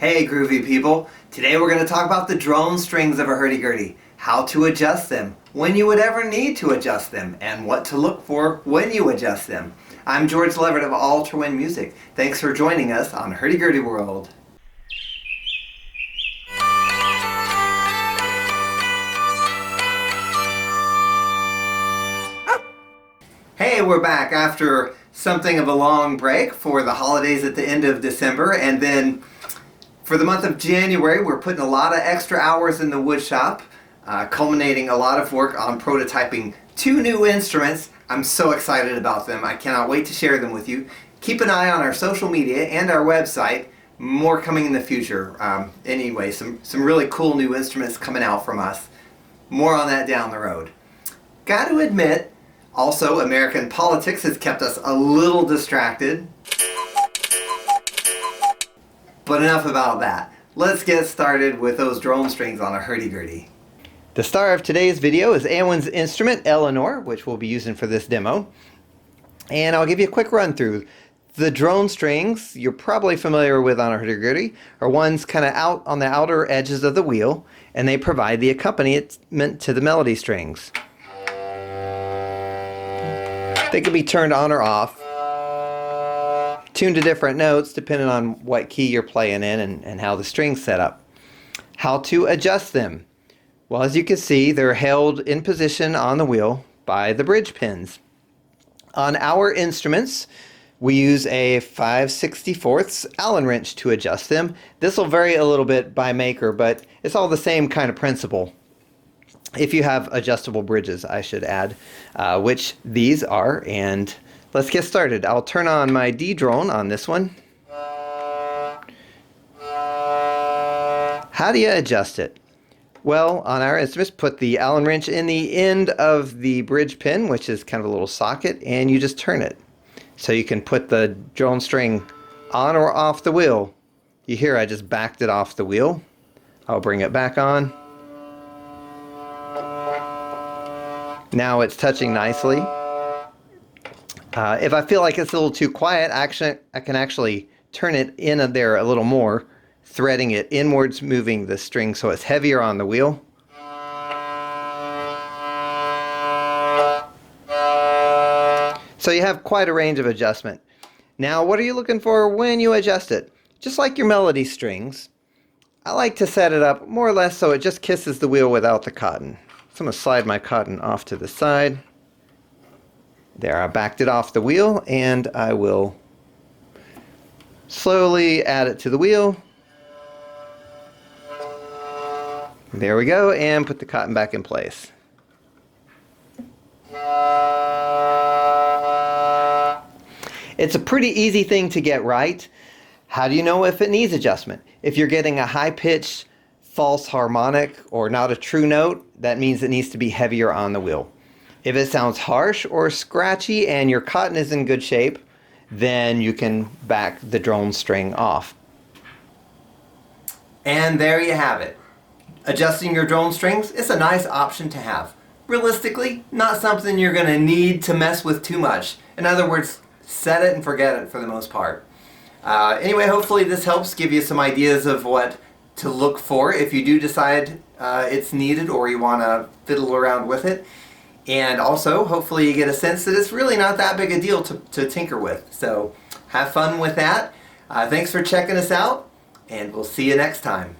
Hey groovy people, today we're going to talk about the drone strings of a hurdy-gurdy, how to adjust them, when you would ever need to adjust them, and what to look for when you adjust them. I'm George Leverett of Altarwind Music. Thanks for joining us on Hurdy Gurdy World. Hey, we're back after something of a long break for the holidays at the end of December, and then for the month of January, we're putting a lot of extra hours in the wood shop, culminating a lot of work on prototyping 2 new instruments. I'm so excited about them. I cannot wait to share them with you. Keep an eye on our social media and our website. More coming in the future. Anyway, some really cool new instruments coming out from us. More on that down the road. Got to admit, also, American politics has kept us a little distracted. But enough about that. Let's get started with those drone strings on a hurdy-gurdy. The star of today's video is Awen's instrument, Eleanor, which we'll be using for this demo. And I'll give you a quick run through. The drone strings you're probably familiar with on a hurdy-gurdy are ones kind of out on the outer edges of the wheel, and they provide the accompaniment to the melody strings. They can be turned on or off, tuned to different notes depending on what key you're playing in and how the string's set up. How to adjust them. Well, as you can see, they're held in position on the wheel by the bridge pins. On our instruments, we use a 5/64 Allen wrench to adjust them. This will vary a little bit by maker, but it's all the same kind of principle. If you have adjustable bridges, I should add, which these are, and let's get started. I'll turn on my D-drone on this one. How do you adjust it? Well, on our instruments, put the Allen wrench in the end of the bridge pin, which is kind of a little socket, and you just turn it. So you can put the drone string on or off the wheel. You hear I just backed it off the wheel. I'll bring it back on. Now it's touching nicely. If I feel like it's a little too quiet, I can actually turn it in there a little more, threading it inwards, moving the string so it's heavier on the wheel. So you have quite a range of adjustment. Now, what are you looking for when you adjust it? Just like your melody strings, I like to set it up more or less so it just kisses the wheel without the cotton. So I'm going to slide my cotton off to the side. There, I backed it off the wheel, and I will slowly add it to the wheel. There we go, and put the cotton back in place. It's a pretty easy thing to get right. How do you know if it needs adjustment? If you're getting a high-pitched false harmonic or not a true note, that means it needs to be heavier on the wheel. If it sounds harsh or scratchy and your cotton is in good shape, then you can back the drone string off. And there you have it. Adjusting your drone strings is a nice option to have. Realistically, not something you're going to need to mess with too much. In other words, set it and forget it for the most part. Anyway, hopefully this helps give you some ideas of what to look for if you do decide it's needed or you want to fiddle around with it. And also, hopefully you get a sense that it's really not that big a deal to tinker with. So have fun with that. Thanks for checking us out, and we'll see you next time.